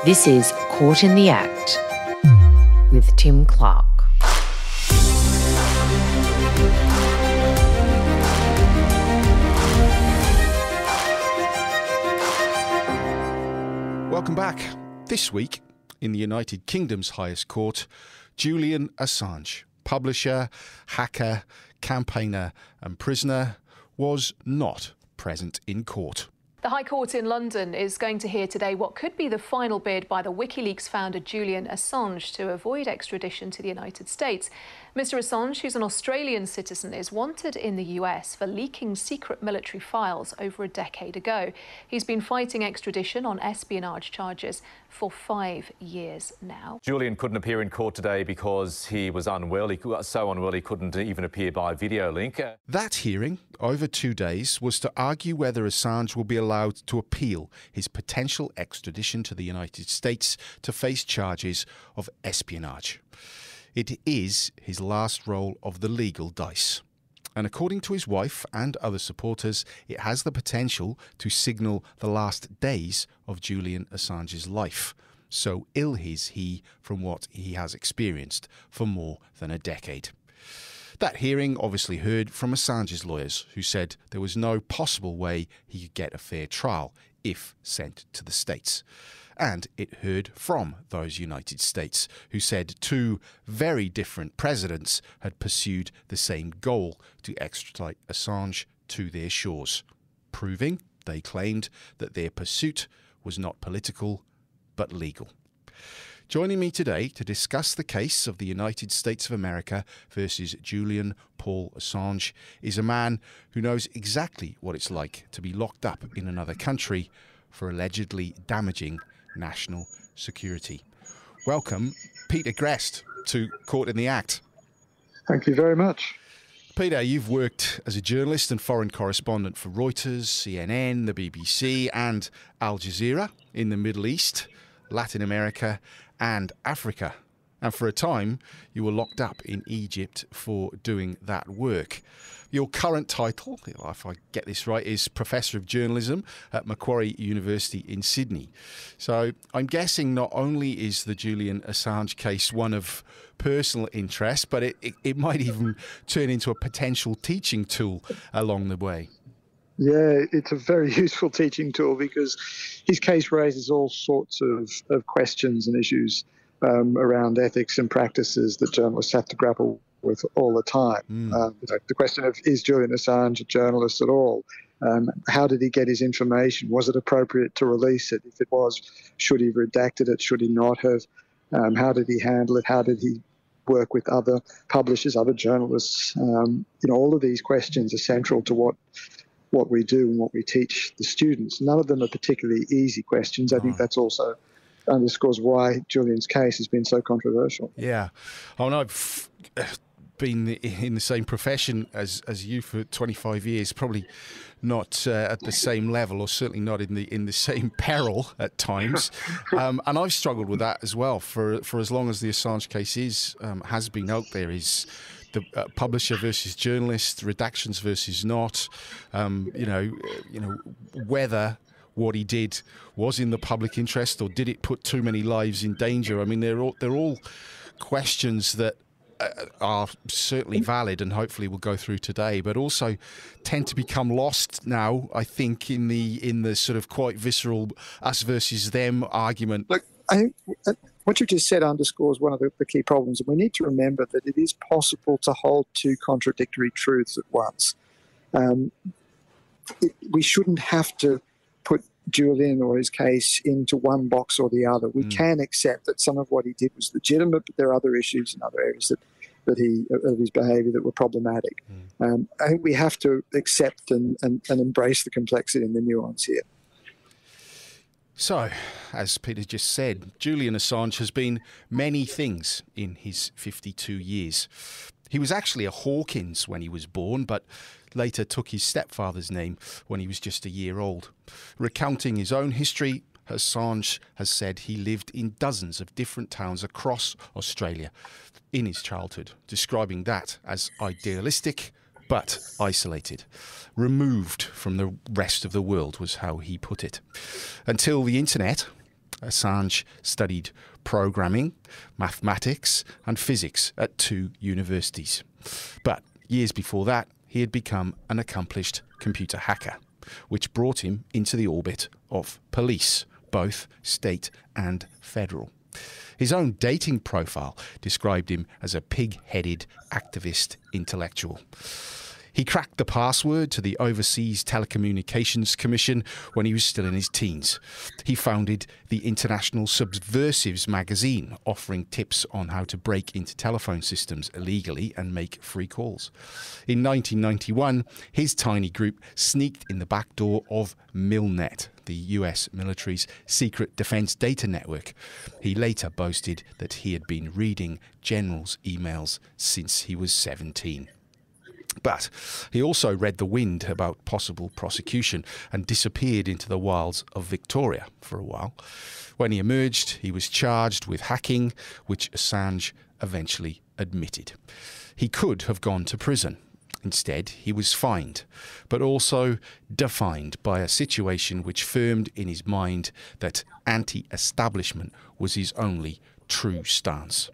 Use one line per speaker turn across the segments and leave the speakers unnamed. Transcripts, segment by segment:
This is Caught in the Act with Tim Clark.
Welcome back. This week, in the United Kingdom's highest court, Julian Assange, publisher, hacker, campaigner and prisoner, was not present in court.
The High Court in London is going to hear today what could be the final bid by the Wikileaks founder Julian Assange to avoid extradition to the United States. Mr. Assange, who's an Australian citizen, is wanted in the US for leaking secret military files over a decade ago. He's been fighting extradition on espionage charges for 5 years now.
Julian couldn't appear in court today because he was unwell. He got so unwell he couldn't even appear by video link.
That hearing, over 2 days, was to argue whether Assange will be allowed to appeal his potential extradition to the United States to face charges of espionage. It is his last roll of the legal dice. And according to his wife and other supporters, it has the potential to signal the last days of Julian Assange's life. So ill is he from what he has experienced for more than a decade. That hearing obviously heard from Assange's lawyers, who said there was no possible way he could get a fair trial if sent to the States. And it heard from those United States, who said 2 very different presidents had pursued the same goal to extradite Assange to their shores, proving, they claimed, that their pursuit was not political but legal. Joining me today to discuss the case of the United States of America versus Julian Paul Assange is a man who knows exactly what it's like to be locked up in another country for allegedly damaging national security. Welcome, Peter Greste, to Caught in the Act.
Thank you very much.
Peter, you've worked as a journalist and foreign correspondent for Reuters, CNN, the BBC and Al Jazeera in the Middle East, Latin America and Africa. And for a time, you were locked up in Egypt for doing that work. Your current title, if I get this right, is Professor of Journalism at Macquarie University in Sydney. So I'm guessing not only is the Julian Assange case one of personal interest, but it might even turn into a potential teaching tool along the way.
Yeah, it's a very useful teaching tool because his case raises all sorts of questions and issues around ethics and practices that journalists have to grapple with all the time. The question of, is Julian Assange a journalist at all? How did he get his information? Was it appropriate to release it? If it was, should he have redacted it? Should he not have? How did he handle it? How did he work with other publishers, other journalists? All of these questions are central to what we do and what we teach the students. None of them are particularly easy questions. I think that's also underscores why Julian's case has been so controversial.
Yeah. I've been in the same profession as you for 25 years, probably not at the same level, or certainly not in the same peril at times. And I've struggled with that as well for as long as the Assange case has been out there. Is the publisher versus journalist, redactions versus not, whether what he did was in the public interest or did it put too many lives in danger. I mean, they're all questions that are certainly valid and hopefully we'll go through today, but also tend to become lost now, I think, in the sort of quite visceral us versus them argument.
Look, I think what you just said underscores one of the key problems, and we need to remember that it is possible to hold 2 contradictory truths at once. We shouldn't have to put Julian or his case into one box or the other. We can accept that some of what he did was legitimate, but there are other issues in other areas of his behaviour that were problematic. I think we have to accept and embrace the complexity and the nuance here.
So, as Peter just said, Julian Assange has been many things in his 52 years. He was actually a Hawkins when he was born, but later took his stepfather's name when he was just a year old. Recounting his own history, Assange has said he lived in dozens of different towns across Australia in his childhood, describing that as idealistic but isolated, removed from the rest of the world was how he put it. Until the internet Assange studied programming, mathematics and physics at 2 universities. But years before that, he had become an accomplished computer hacker, which brought him into the orbit of police, both state and federal. His own dating profile described him as a pig-headed activist intellectual. He cracked the password to the Overseas Telecommunications Commission when he was still in his teens. He founded the International Subversives magazine, offering tips on how to break into telephone systems illegally and make free calls. In 1991, his tiny group sneaked in the back door of Milnet, the US military's secret defense data network. He later boasted that he had been reading generals' emails since he was 17. But he also read the wind about possible prosecution and disappeared into the wilds of Victoria for a while. When he emerged, he was charged with hacking, which Assange eventually admitted. He could have gone to prison. Instead, he was fined, but also defined by a situation which firmed in his mind that anti-establishment was his only true stance.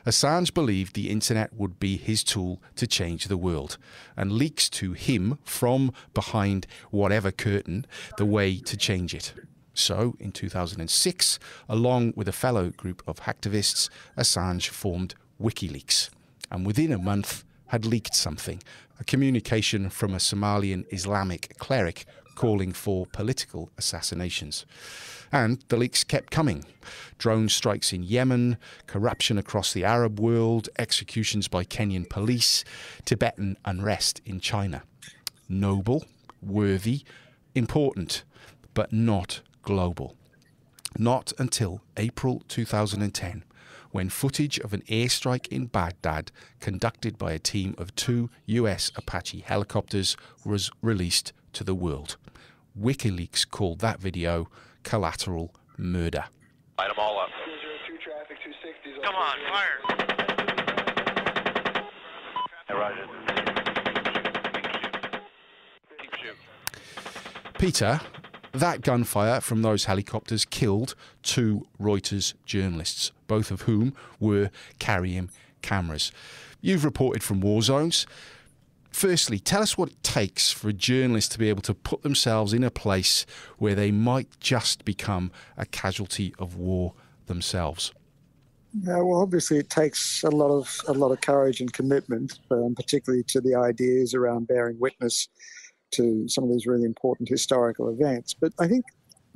Assange believed the internet would be his tool to change the world, and leaks to him from behind whatever curtain the way to change it. So, in 2006, along with a fellow group of hacktivists, Assange formed Wikileaks, and within a month had leaked something, a communication from a Somalian Islamic cleric calling for political assassinations. And the leaks kept coming. Drone strikes in Yemen, corruption across the Arab world, executions by Kenyan police, Tibetan unrest in China. Noble, worthy, important, but not global. Not until April 2010, when footage of an airstrike in Baghdad conducted by a team of 2 US Apache helicopters was released to the world. WikiLeaks called that video collateral murder.
Light them all up. Come on, fire! Roger. Keep shooting.
Peter, that gunfire from those helicopters killed 2 Reuters journalists, both of whom were carrying cameras. You've reported from war zones. Firstly, tell us what it takes for a journalist to be able to put themselves in a place where they might just become a casualty of war themselves.
Yeah, well, obviously it takes a lot of courage and commitment, particularly to the ideas around bearing witness to some of these really important historical events. But I think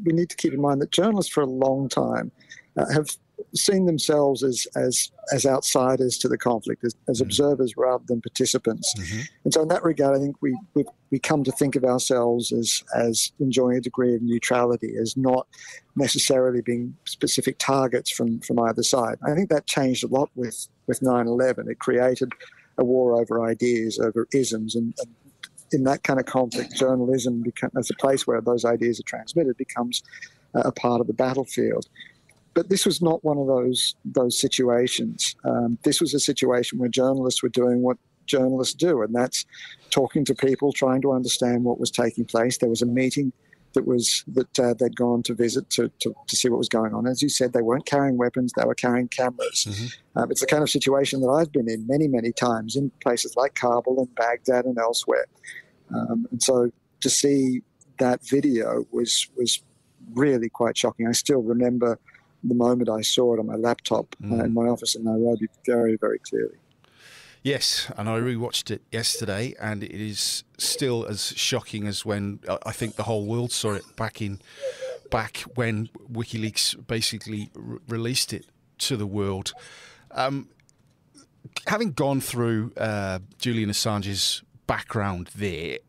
we need to keep in mind that journalists for a long time have seen themselves as outsiders to the conflict, as observers rather than participants. Mm-hmm. And so in that regard, I think we come to think of ourselves as enjoying a degree of neutrality, as not necessarily being specific targets from either side. I think that changed a lot with 9/11. It created a war over ideas, over isms, and in that kind of conflict, journalism, as a place where those ideas are transmitted, becomes a part of the battlefield. But this was not one of those situations. This was a situation where journalists were doing what journalists do, and that's talking to people, trying to understand what was taking place. There was a meeting that they'd gone to visit to see what was going on. As you said, they weren't carrying weapons; they were carrying cameras. Mm-hmm. It's the kind of situation that I've been in many, many times in places like Kabul and Baghdad and elsewhere. And so to see that video was really quite shocking. I still remember the moment I saw it on my laptop in my office in Nairobi very, very clearly.
Yes, and I rewatched it yesterday, and it is still as shocking as when I think the whole world saw it back when WikiLeaks basically released it to the world. Having gone through Julian Assange's background there,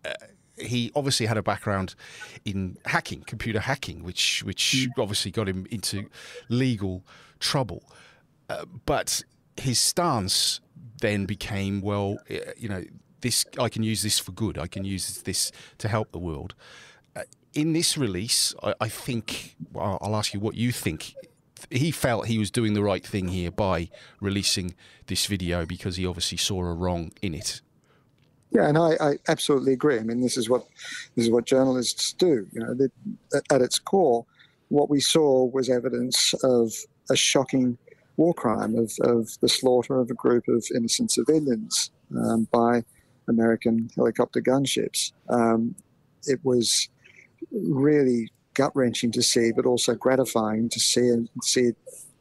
he obviously had a background in hacking, computer hacking, which obviously got him into legal trouble. But his stance then became, well, this, I can use this for good. I can use this to help the world. In this release, I think, well, I'll ask you what you think. He felt he was doing the right thing here by releasing this video because he obviously saw a wrong in it.
Yeah, and I absolutely agree. I mean, this is what journalists do. At its core, what we saw was evidence of a shocking war crime, of the slaughter of a group of innocent civilians by American helicopter gunships. It was really gut-wrenching to see, but also gratifying to see it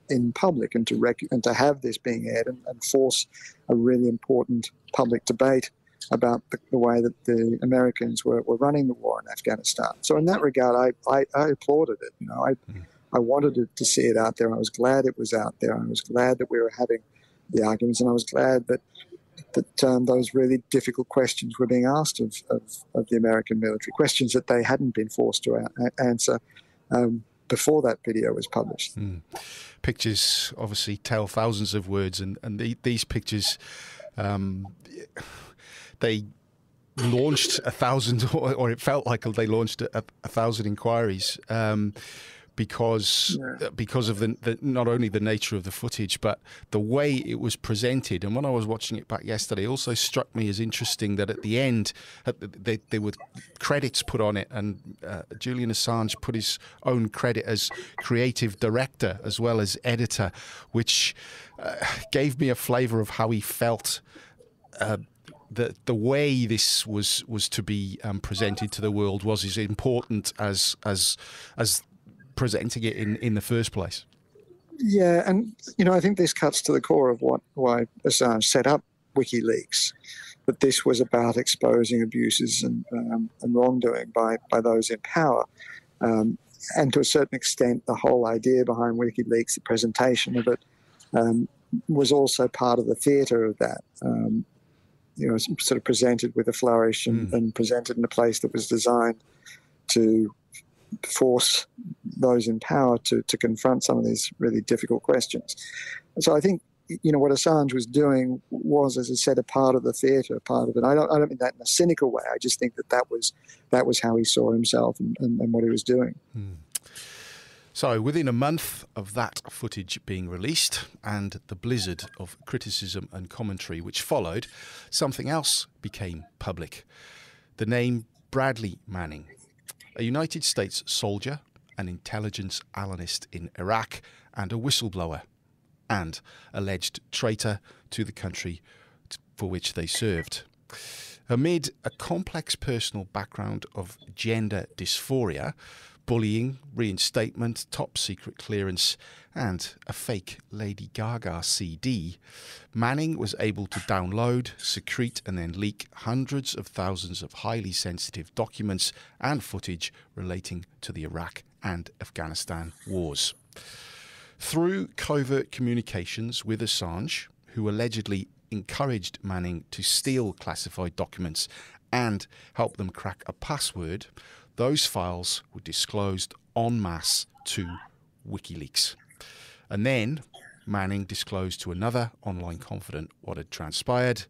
in public, and to have this being aired and force a really important public debate about the way that the Americans were running the war in Afghanistan. So in that regard, I applauded it. You know, I wanted to see it out there. I was glad it was out there. I was glad that we were having the arguments, and I was glad that those really difficult questions were being asked of the American military, questions that they hadn't been forced to answer before that video was published.
Pictures obviously tell thousands of words, and these pictures, they launched 1,000, or it felt like they launched 1,000 inquiries. Because of the not only the nature of the footage, but the way it was presented. And when I was watching it back yesterday, it also struck me as interesting that at the end, there were credits put on it, and Julian Assange put his own credit as creative director as well as editor, which gave me a flavour of how he felt. The way this was to be presented to the world was as important as presenting it in the first place.
Yeah, and I think this cuts to the core of why Assange set up WikiLeaks, that this was about exposing abuses and wrongdoing by those in power. And to a certain extent, the whole idea behind WikiLeaks, the presentation of it, was also part of the theatre of that. Sort of presented with a flourish and presented in a place that was designed to force those in power to confront some of these really difficult questions. So I think, what Assange was doing was, as I said, a part of the theatre, part of it. I don't mean that in a cynical way. I just think that was how he saw himself and what he was doing.
So within a month of that footage being released and the blizzard of criticism and commentary which followed, something else became public. The name Bradley Manning, a United States soldier, an intelligence analyst in Iraq, and a whistleblower, and alleged traitor to the country for which they served. Amid a complex personal background of gender dysphoria, bullying, reinstatement, top-secret clearance, and a fake Lady Gaga CD, Manning was able to download, secrete, and then leak hundreds of thousands of highly sensitive documents and footage relating to the Iraq and Afghanistan wars. Through covert communications with Assange, who allegedly encouraged Manning to steal classified documents and help them crack a password, those files were disclosed en masse to WikiLeaks. And then Manning disclosed to another online confidant what had transpired,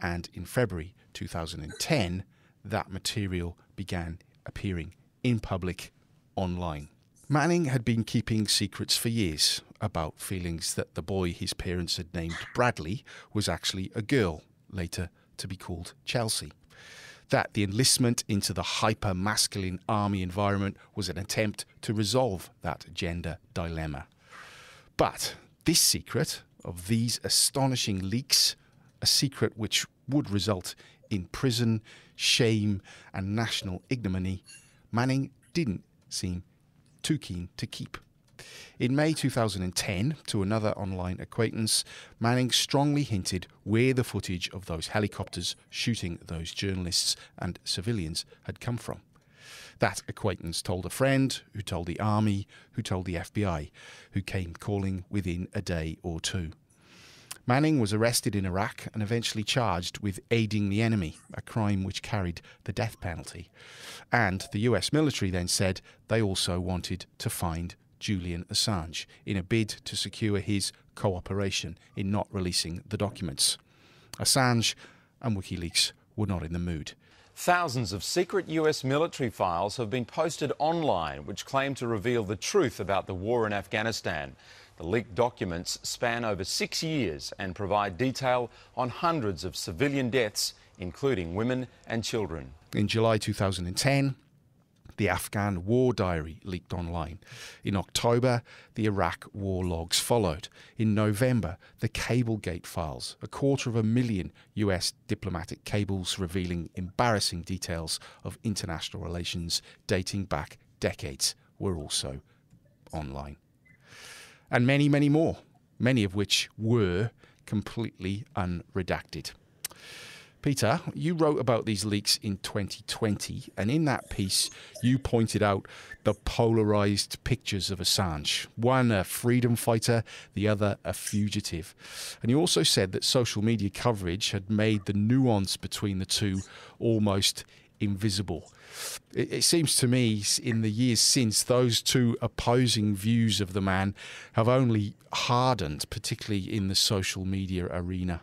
and in February 2010, that material began appearing in public online. Manning had been keeping secrets for years about feelings that the boy his parents had named Bradley was actually a girl, later to be called Chelsea. That the enlistment into the hyper-masculine army environment was an attempt to resolve that gender dilemma. But this secret of these astonishing leaks, a secret which would result in prison, shame, and national ignominy, Manning didn't seem too keen to keep. In May 2010, to another online acquaintance, Manning strongly hinted where the footage of those helicopters shooting those journalists and civilians had come from. That acquaintance told a friend, who told the army, who told the FBI, who came calling within a day or two. Manning was arrested in Iraq and eventually charged with aiding the enemy, a crime which carried the death penalty. And the US military then said they also wanted to find Julian Assange in a bid to secure his cooperation in not releasing the documents. Assange and WikiLeaks were not in the mood.
Thousands of secret US military files have been posted online which claim to reveal the truth about the war in Afghanistan. The leaked documents span over 6 years and provide detail on hundreds of civilian deaths, including women and children.
In July 2010, The Afghan war diary leaked online. In October, the Iraq war logs followed. In November, the Cablegate files, 250,000 US diplomatic cables revealing embarrassing details of international relations dating back decades, were also online. And many, many more, many of which were completely unredacted. Peter, you wrote about these leaks in 2020, and in that piece, you pointed out the polarised pictures of Assange. One a freedom fighter, the other a fugitive. And you also said that social media coverage had made the nuance between the two almost invisible. It seems to me, in the years since, those two opposing views of the man have only hardened, particularly in the social media arena.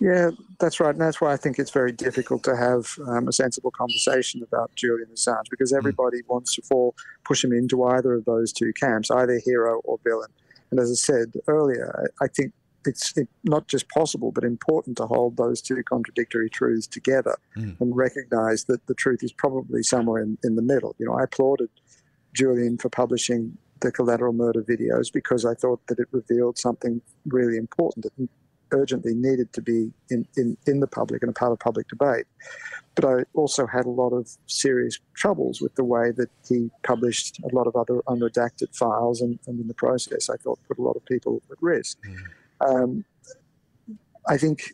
Yeah, that's right. And that's why I think it's very difficult to have a sensible conversation about Julian Assange, because everybody wants to push him into either of those two camps, either hero or villain. And as I said earlier, I think it's not just possible, but important to hold those two contradictory truths together and recognise that the truth is probably somewhere in the middle. You know, I applauded Julian for publishing the collateral murder videos because I thought that it revealed something really important that urgently needed to be in the public and a part of public debate. But I also had a lot of serious troubles with the way that he published a lot of other unredacted files, and in the process I thought put a lot of people at risk. I think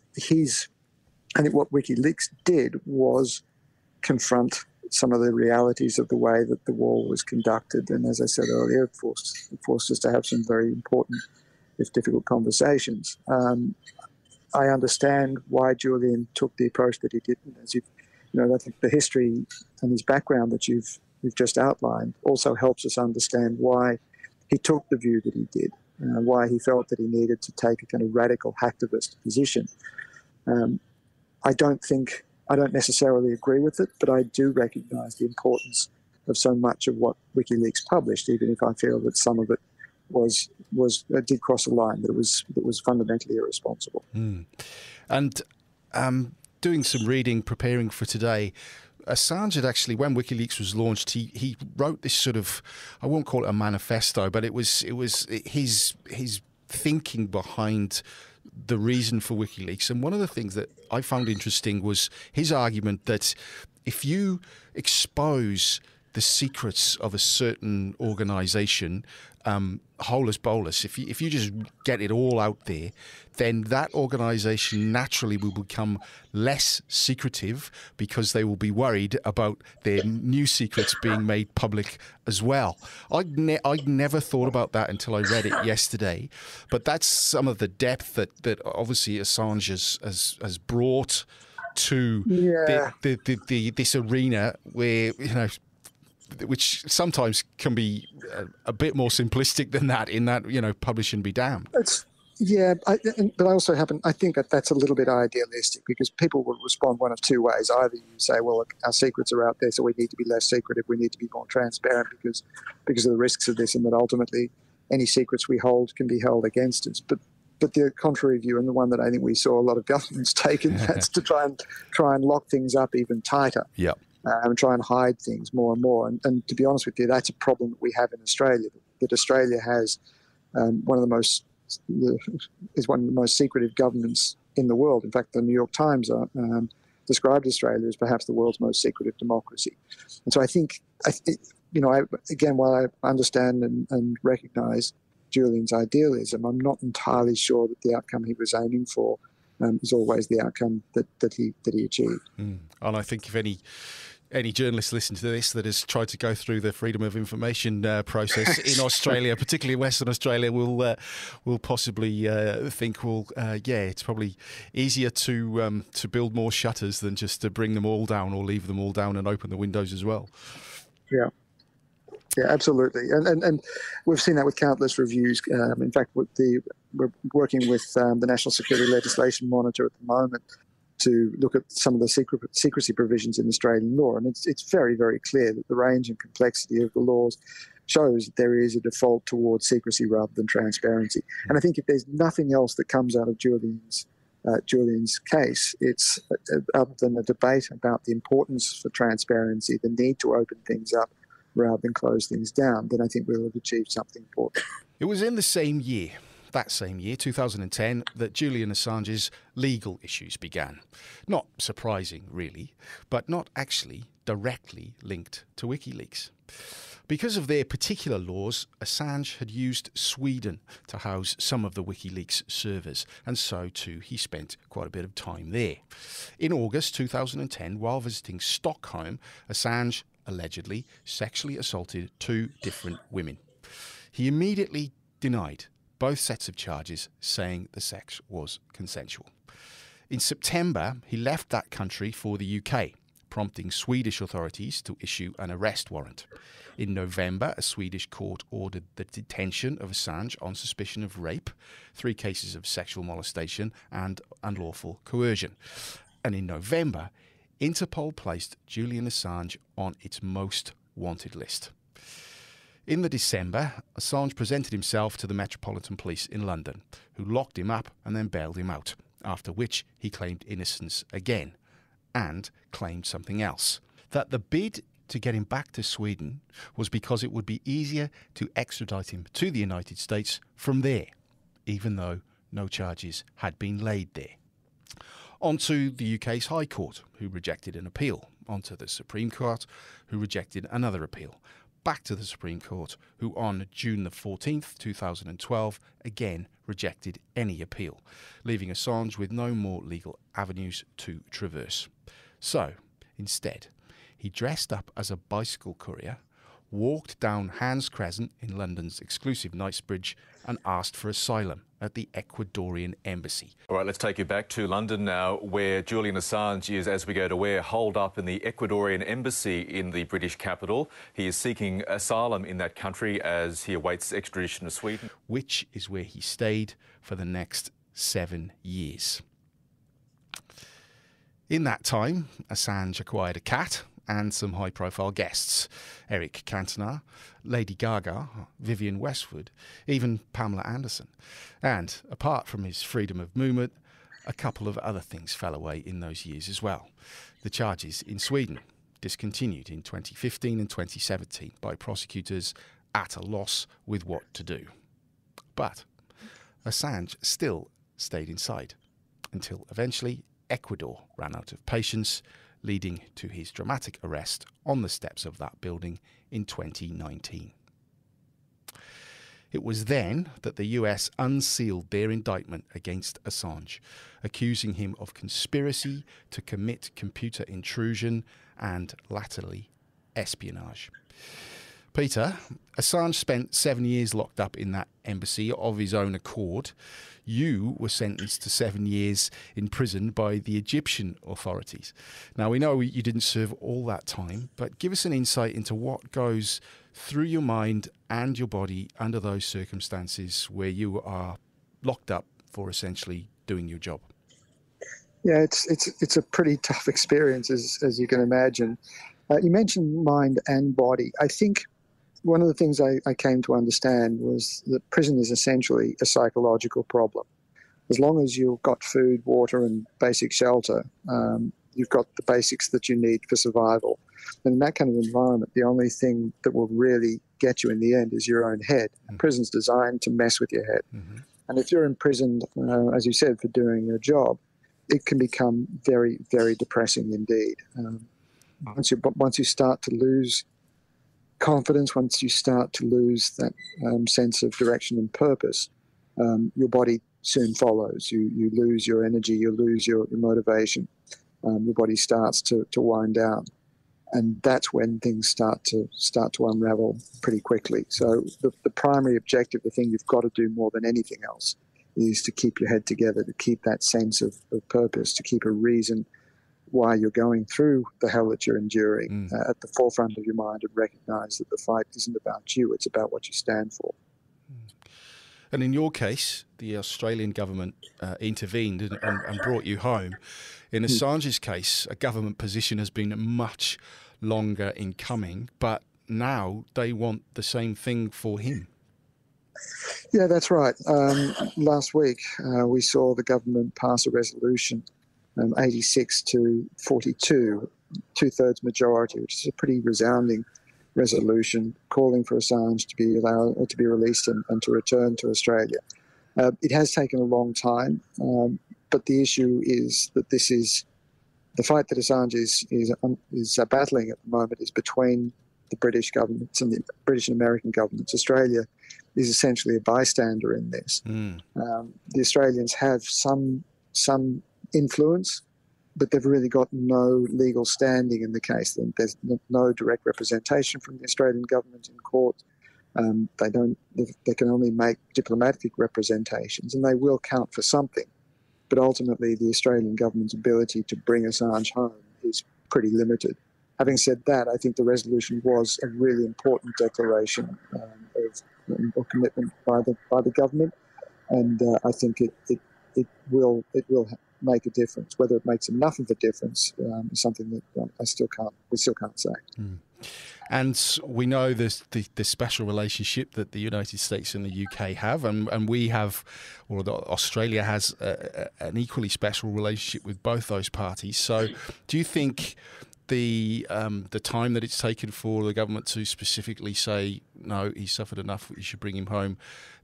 what WikiLeaks did was confront some of the realities of the way that the war was conducted, and as I said earlier, it forced us to have some very important, if difficult, conversations. I understand why Julian took the approach that he did. As I think the history and his background that you've just outlined also helps us understand why he took the view that he did, why he felt that he needed to take a kind of radical hacktivist position. I don't necessarily agree with it, but I do recognise the importance of so much of what WikiLeaks published, even if I feel that some of it did cross a line, that was fundamentally irresponsible.
And doing some reading, preparing for today, Assange had actually, when WikiLeaks was launched, he wrote this sort of, I won't call it a manifesto, but it was his thinking behind the reason for WikiLeaks. And one of the things that I found interesting was his argument that if you expose the secrets of a certain organisation, holus bolus, if you just get it all out there, then that organisation naturally will become less secretive because they will be worried about their new secrets being made public as well. I'd never thought about that until I read it yesterday, but that's some of the depth that obviously Assange has brought to this arena where, which sometimes can be a bit more simplistic than that, in that, publish and be damned.
But I also I think that's a little bit idealistic, because people will respond one of two ways. Either you say, well, look, our secrets are out there, so we need to be less secretive, we need to be more transparent because of the risks of this, and that ultimately any secrets we hold can be held against us. But the contrary view, and the one that I think we saw a lot of governments take, and that's to try and lock things up even tighter.
Yeah.
And try and hide things more and more. And to be honest with you, that's a problem that we have in Australia, that Australia has one of the most secretive governments in the world. In fact, the New York Times described Australia as perhaps the world's most secretive democracy. And so I think, while I understand and recognise Julian's idealism, I'm not entirely sure that the outcome he was aiming for is always the outcome that he achieved. And
I think if any journalist listen to this that has tried to go through the freedom of information process in Australia, particularly Western Australia, will possibly think, it's probably easier to build more shutters than just to bring them all down or leave them all down and open the windows as well.
Yeah. Yeah, absolutely. And we've seen that with countless reviews. In fact, we're working with the National Security Legislation Monitor at the moment to look at some of the secrecy provisions in Australian law. And it's very, very clear that the range and complexity of the laws shows that there is a default towards secrecy rather than transparency. And I think if there's nothing else that comes out of Julian's Julian's case. It's other than a debate about the importance for transparency, the need to open things up rather than close things down, then I think we'll have achieved something important.
It was in the same year, that same year, 2010, that Julian Assange's legal issues began. Not surprising, really, but not actually directly linked to Wikileaks. Because of their particular laws, Assange had used Sweden to house some of the Wikileaks servers, and so too he spent quite a bit of time there. In August 2010, while visiting Stockholm, Assange allegedly sexually assaulted 2 different women. He immediately denied both sets of charges, saying the sex was consensual. In September, he left that country for the UK, prompting Swedish authorities to issue an arrest warrant. In November, a Swedish court ordered the detention of Assange on suspicion of rape, 3 cases of sexual molestation and unlawful coercion. And in November, Interpol placed Julian Assange on its most wanted list. In the December, Assange presented himself to the Metropolitan Police in London, who locked him up and then bailed him out, after which he claimed innocence again, and claimed something else, that the bid to get him back to Sweden was because it would be easier to extradite him to the United States from there, even though no charges had been laid there. On to the UK's High Court, who rejected an appeal. On to the Supreme Court, who rejected another appeal. Back to the Supreme Court, who on June the 14th, 2012, again rejected any appeal, leaving Assange with no more legal avenues to traverse. So, instead, he dressed up as a bicycle courier, walked down Hans Crescent in London's exclusive Knightsbridge and asked for asylum at the Ecuadorian embassy.
All right, let's take you back to London now, where Julian Assange is, as we go to where, holed up in the Ecuadorian embassy in the British capital. He is seeking asylum in that country as he awaits extradition to Sweden,
which is where he stayed for the next 7 years. In that time, Assange acquired a cat and some high-profile guests: Eric Cantona, Lady Gaga, Vivienne Westwood, even Pamela Anderson. And apart from his freedom of movement, a couple of other things fell away in those years as well. The charges in Sweden, discontinued in 2015 and 2017 by prosecutors at a loss with what to do. But Assange still stayed inside, until eventually Ecuador ran out of patience, leading to his dramatic arrest on the steps of that building in 2019. It was then that the US unsealed their indictment against Assange, accusing him of conspiracy to commit computer intrusion and, latterly, espionage. Peter, Assange spent 7 years locked up in that embassy of his own accord. You were sentenced to 7 years in prison by the Egyptian authorities. Now, we know you didn't serve all that time, but give us an insight into what goes through your mind and your body under those circumstances where you are locked up for essentially doing your job.
Yeah, it's a pretty tough experience, as you can imagine. You mentioned mind and body. I think one of the things I came to understand was that prison is essentially a psychological problem. As long as you've got food, water, and basic shelter, you've got the basics that you need for survival. And in that kind of environment, the only thing that will really get you in the end is your own head. Mm-hmm. Prison's designed to mess with your head. Mm-hmm. And if you're imprisoned, as you said, for doing your job, it can become very, very depressing indeed. Once you start to lose confidence, once you start to lose that sense of direction and purpose, your body soon follows. You lose your energy, you lose your motivation. Your body starts to wind down, and that's when things start to unravel pretty quickly. So the primary objective, the thing you've got to do more than anything else, is to keep your head together, to keep that sense of purpose, to keep a reason why you're going through the hell that you're enduring at the forefront of your mind, and recognize that the fight isn't about you, it's about what you stand for.
And in your case, the Australian government intervened and brought you home. In Assange's case, a government position has been much longer in coming, but now they want the same thing for him.
Yeah, that's right. Last week, we saw the government pass a resolution, 86 to 42, two-thirds majority, which is a pretty resounding resolution, calling for Assange to be allowed to be released and to return to Australia. It has taken a long time, but the issue is that this is the fight that Assange is battling at the moment is between the British governments and the British and American governments. Australia is essentially a bystander in this. The Australians have some influence, but they've really got no legal standing in the case. There's no direct representation from the Australian government in court. They can only make diplomatic representations, and they will count for something. But ultimately, the Australian government's ability to bring Assange home is pretty limited. Having said that, I think the resolution was a really important declaration of commitment by the government, and I think it will make a difference. Whether it makes enough of a difference is something that we still can't say.
And we know the special relationship that the United States and the UK have, and we have, or Australia has an equally special relationship with both those parties. So do you think the time that it's taken for the government to specifically say, no, he's suffered enough, you should bring him home,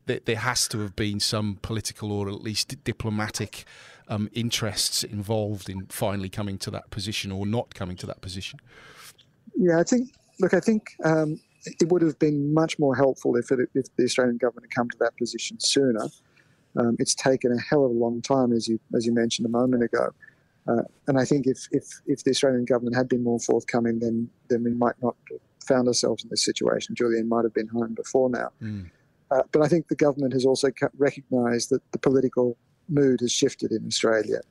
that there has to have been some political or at least diplomatic interests involved in finally coming to that position or not coming to that position?
Yeah, I think it would have been much more helpful if the Australian government had come to that position sooner. It's taken a hell of a long time, as you mentioned a moment ago. And I think if the Australian government had been more forthcoming, then we might not have found ourselves in this situation. Julian might have been home before now. But I think the government has also recognised that the political mood has shifted in Australia.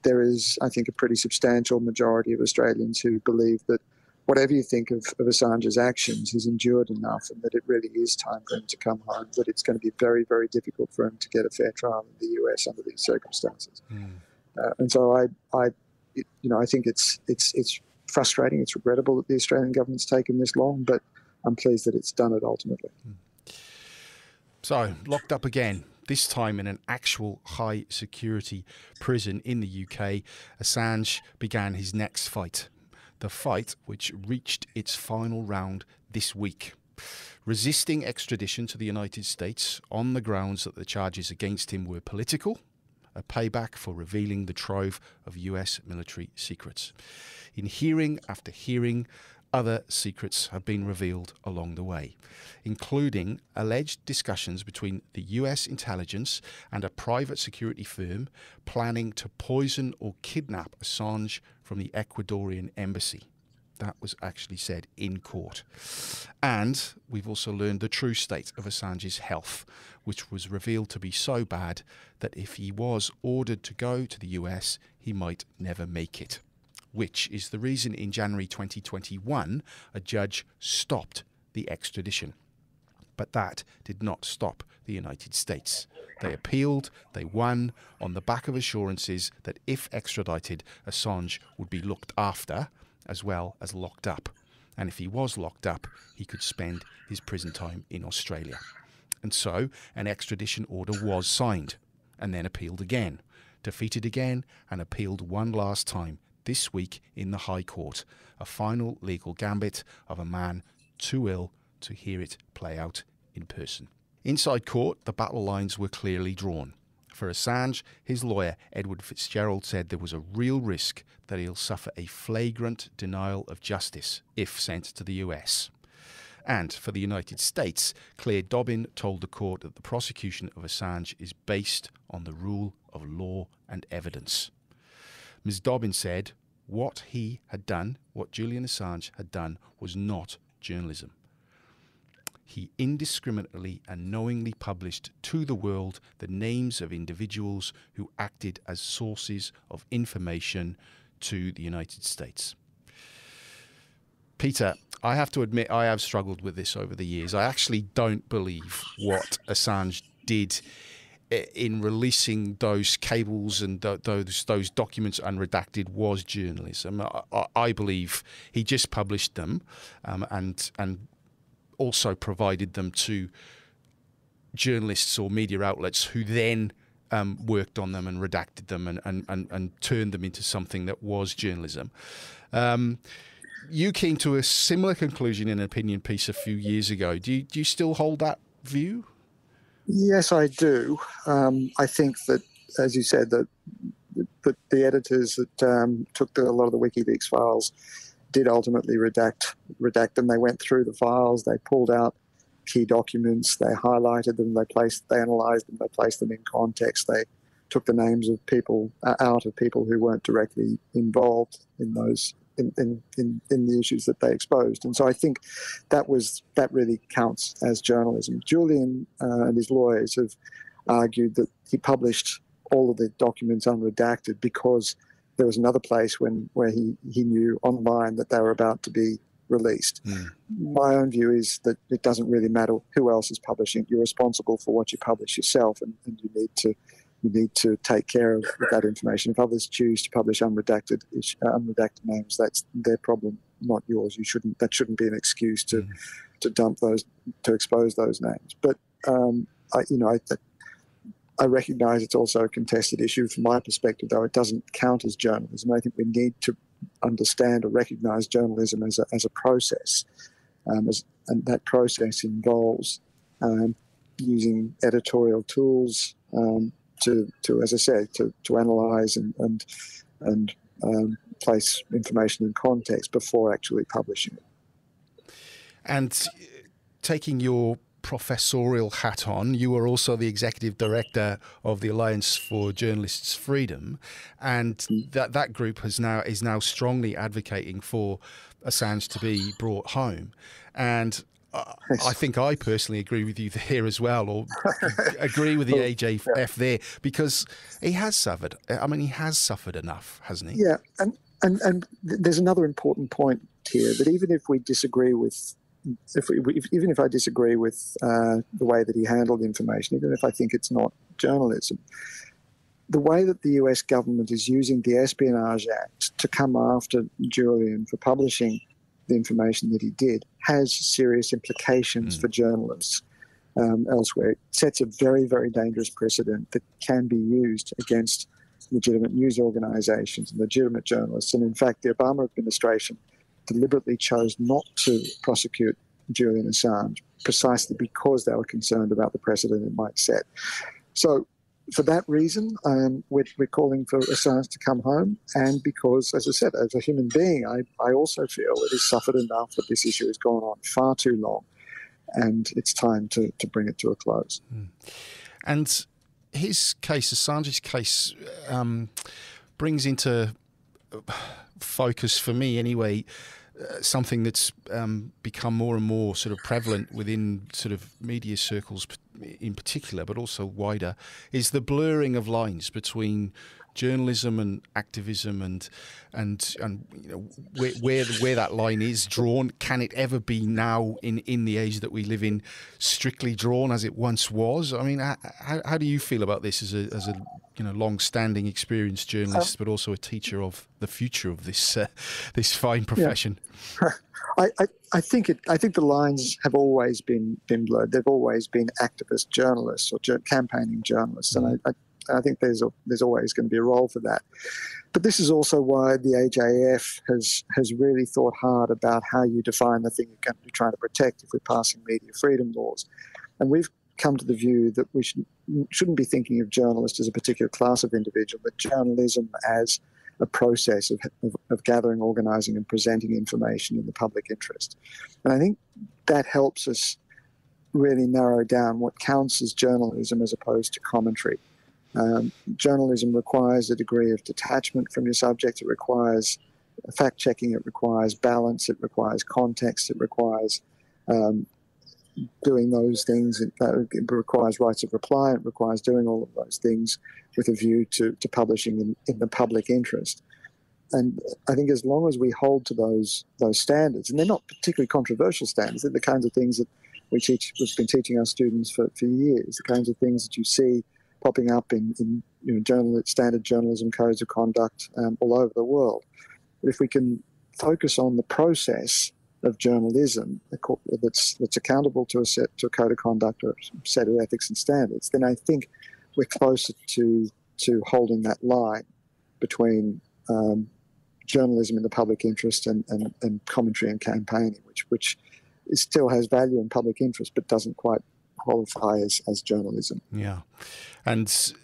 There is, I think, a pretty substantial majority of Australians who believe that whatever you think of Assange's actions, he's endured enough, and that it really is time for him to come home, that it's going to be very, very difficult for him to get a fair trial in the US under these circumstances. And so I think it's frustrating, it's regrettable that the Australian government's taken this long, but I'm pleased that it's done it ultimately.
So, locked up again, this time in an actual high security prison in the UK, Assange began his next fight. The fight which reached its final round this week, resisting extradition to the United States on the grounds that the charges against him were political, a payback for revealing the trove of US military secrets. In hearing after hearing, other secrets have been revealed along the way, including alleged discussions between the US intelligence and a private security firm planning to poison or kidnap Assange from the Ecuadorian embassy. That was actually said in court. And we've also learned the true state of Assange's health, which was revealed to be so bad that if he was ordered to go to the US, he might never make it. Which is the reason in January 2021, a judge stopped the extradition. But that did not stop the United States. They appealed, they won, on the back of assurances that if extradited, Assange would be looked after as well as locked up. And if he was locked up, he could spend his prison time in Australia. And so an extradition order was signed and then appealed again, defeated again and appealed one last time this week in the High Court, a final legal gambit of a man too ill to hear it play out in person. Inside court, the battle lines were clearly drawn. For Assange, his lawyer, Edward Fitzgerald, said there was a real risk that he'll suffer a flagrant denial of justice if sent to the US. And for the United States, Claire Dobbin told the court that the prosecution of Assange is based on the rule of law and evidence. Ms. Dobbin said what he had done, what Julian Assange had done, was not journalism. He indiscriminately and knowingly published to the world the names of individuals who acted as sources of information to the United States. Peter, I have to admit I have struggled with this over the years. I actually don't believe what Assange did in releasing those cables and those documents unredacted was journalism. I believe he just published them and also provided them to journalists or media outlets who then worked on them and redacted them and turned them into something that was journalism. You came to a similar conclusion in an opinion piece a few years ago. Do you still hold that view?
Yes, I do. I think that, as you said, that the editors that took a lot of the WikiLeaks files did ultimately redact them. They went through the files, they pulled out key documents, they highlighted them, they analysed them, they placed them in context, they took the names of people out of people who weren't directly involved in those in the issues that they exposed. And so I think that really counts as journalism. Julian and his lawyers have argued that he published all of the documents unredacted because there was another place where he knew online that they were about to be released. My own view is that it doesn't really matter who else is publishing. You're responsible for what you publish yourself, and you need to take care of that information. If others choose to publish unredacted names, that's their problem, not yours. That shouldn't be an excuse to dump those, to expose those names. But I recognise it's also a contested issue from my perspective, though it doesn't count as journalism. I think we need to understand or recognise journalism as a process, and that process involves using editorial tools to, as I said, to analyse and place information in context before actually publishing it.
And taking your professorial hat on, you are also the executive director of the Alliance for Journalists' Freedom, and that group is now strongly advocating for Assange to be brought home. And I think I personally agree with you there as well, or agree with the AJF there, because he has suffered. I mean, he has suffered enough, hasn't he?
Yeah, and there's another important point here, that even if we disagree with even if I disagree with the way that he handled information, even if I think it's not journalism, the way that the US government is using the Espionage Act to come after Julian for publishing the information that he did has serious implications for journalists elsewhere. It sets a very, very dangerous precedent that can be used against legitimate news organisations and legitimate journalists. And in fact, the Obama administration deliberately chose not to prosecute Julian Assange precisely because they were concerned about the precedent it might set. So for that reason, we're calling for Assange to come home, and because, as I said, as a human being, I also feel it has suffered enough that this issue has gone on far too long, and it's time to bring it to a close.
And his case, Assange's case, brings into focus, for me anyway, something that's become more and more sort of prevalent within sort of media circles in particular, but also wider, is the blurring of lines between journalism and activism, and you know, where that line is drawn. Can it ever be now in the age that we live in strictly drawn as it once was? I mean, how do you feel about this as a long-standing experienced journalist, but also a teacher of the future of this this fine profession?
Yeah. I think the lines have always been blurred. They've always been activist journalists or campaigning journalists, and I think there's always going to be a role for that. But this is also why the AJF has really thought hard about how you define the thing you're going to be trying to protect if we're passing media freedom laws. And we've come to the view that we shouldn't be thinking of journalists as a particular class of individual, but journalism as a process of gathering, organising and presenting information in the public interest. And I think that helps us really narrow down what counts as journalism as opposed to commentary. Journalism requires a degree of detachment from your subject. It requires fact-checking. It requires balance. It requires context. It requires doing those things. It requires rights of reply. It requires doing all of those things with a view to publishing in the public interest. And I think as long as we hold to those standards, and they're not particularly controversial standards, they're the kinds of things that we've been teaching our students for years, the kinds of things that you see popping up in standard journalism codes of conduct all over the world. But if we can focus on the process of journalism that's accountable to a code of conduct or a set of ethics and standards, then I think we're closer to holding that line between journalism in the public interest and commentary and campaigning, which still has value in public interest but doesn't quite qualify as journalism.
Yeah. And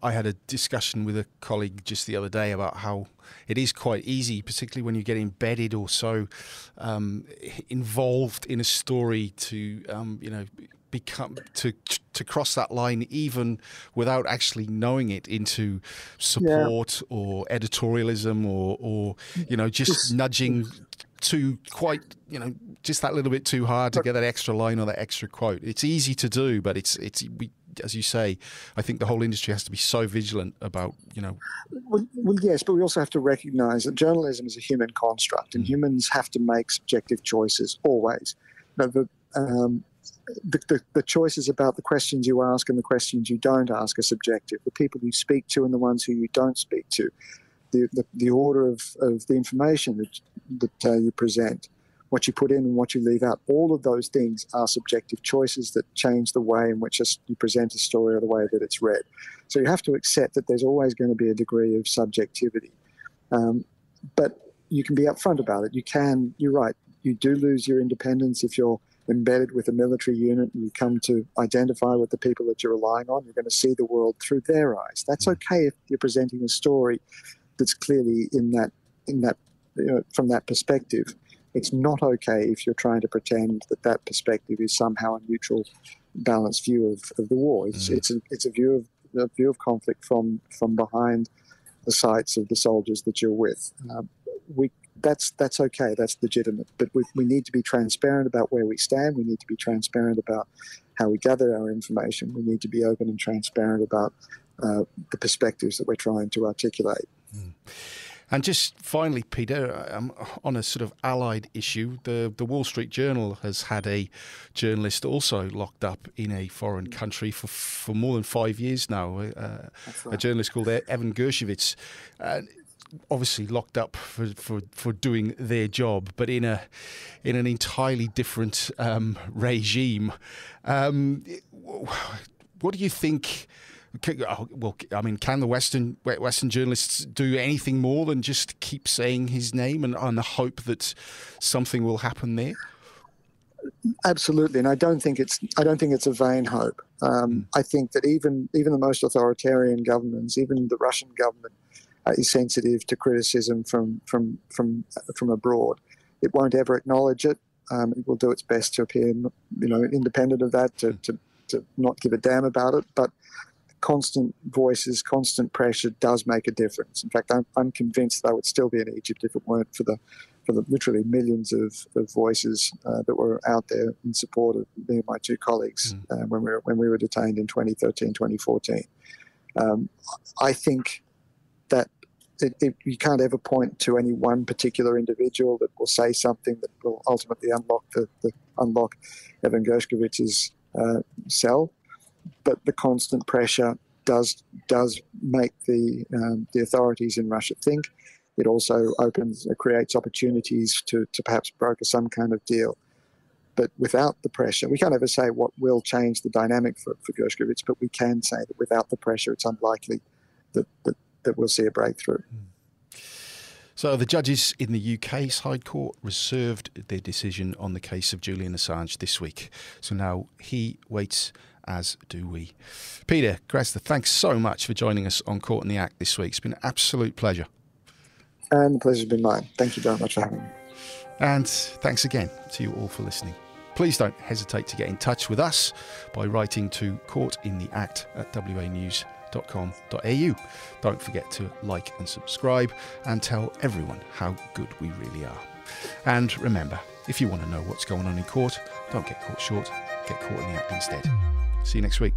I had a discussion with a colleague just the other day about how it is quite easy, particularly when you get embedded or so involved in a story, to become to cross that line even without actually knowing it, into support or editorialism or just nudging too quite, just that little bit too hard to get that extra line or that extra quote. It's easy to do, but it's as you say, I think the whole industry has to be so vigilant about,
Well, yes, but we also have to recognise that journalism is a human construct, and humans have to make subjective choices always. The choices about the questions you ask and the questions you don't ask are subjective. The people you speak to and the ones who you don't speak to, the order of the information that you present, what you put in and what you leave out, all of those things are subjective choices that change the way in which you present a story or the way that it's read. So you have to accept that there's always going to be a degree of subjectivity. But you can be upfront about it. You're right, you do lose your independence if you're embedded with a military unit and you come to identify with the people that you're relying on. You're going to see the world through their eyes. That's okay if you're presenting a story that's clearly in that from that perspective. It's not okay if you're trying to pretend that perspective is somehow a neutral, balanced view of the war. It's a view of conflict from behind the sights of the soldiers that you're with. That's okay. That's legitimate. But we need to be transparent about where we stand. We need to be transparent about how we gather our information. We need to be open and transparent about the perspectives that we're trying to articulate.
And just finally, Peter, on a sort of allied issue, the Wall Street Journal has had a journalist also locked up in a foreign country for more than 5 years now. A journalist called Evan Gershkovich, obviously locked up for doing their job, but in an entirely different regime. What do you think? Well, I mean, can the Western journalists do anything more than just keep saying his name and hope that something will happen there?
Absolutely, and I don't think it's a vain hope. I think that even the most authoritarian governments, even the Russian government, is sensitive to criticism from abroad. It won't ever acknowledge it. It will do its best to appear, independent of that, to not give a damn about it, but constant voices, constant pressure does make a difference. In fact, I'm convinced that I would still be in Egypt if it weren't for the literally millions of voices that were out there in support of me and my two colleagues when we were detained in 2013, 2014. I think that you can't ever point to any one particular individual that will say something that will ultimately unlock Evan Gershkovich's cell. But the constant pressure does make the authorities in Russia think. It also creates opportunities to perhaps broker some kind of deal. But without the pressure, we can't ever say what will change the dynamic for Gershkovich, but we can say that without the pressure, it's unlikely that we'll see a breakthrough.
So the judges in the UK's High Court reserved their decision on the case of Julian Assange this week. So now he waits, as do we. Peter Greste, thanks so much for joining us on Caught in the Act this week. It's been an absolute pleasure.
And the pleasure's been mine. Thank you very much for having me.
And thanks again to you all for listening. Please don't hesitate to get in touch with us by writing to caughtintheact@wanews.com.au. Don't forget to like and subscribe and tell everyone how good we really are. And remember, if you want to know what's going on in court, don't get caught short, get caught in the act instead. See you next week.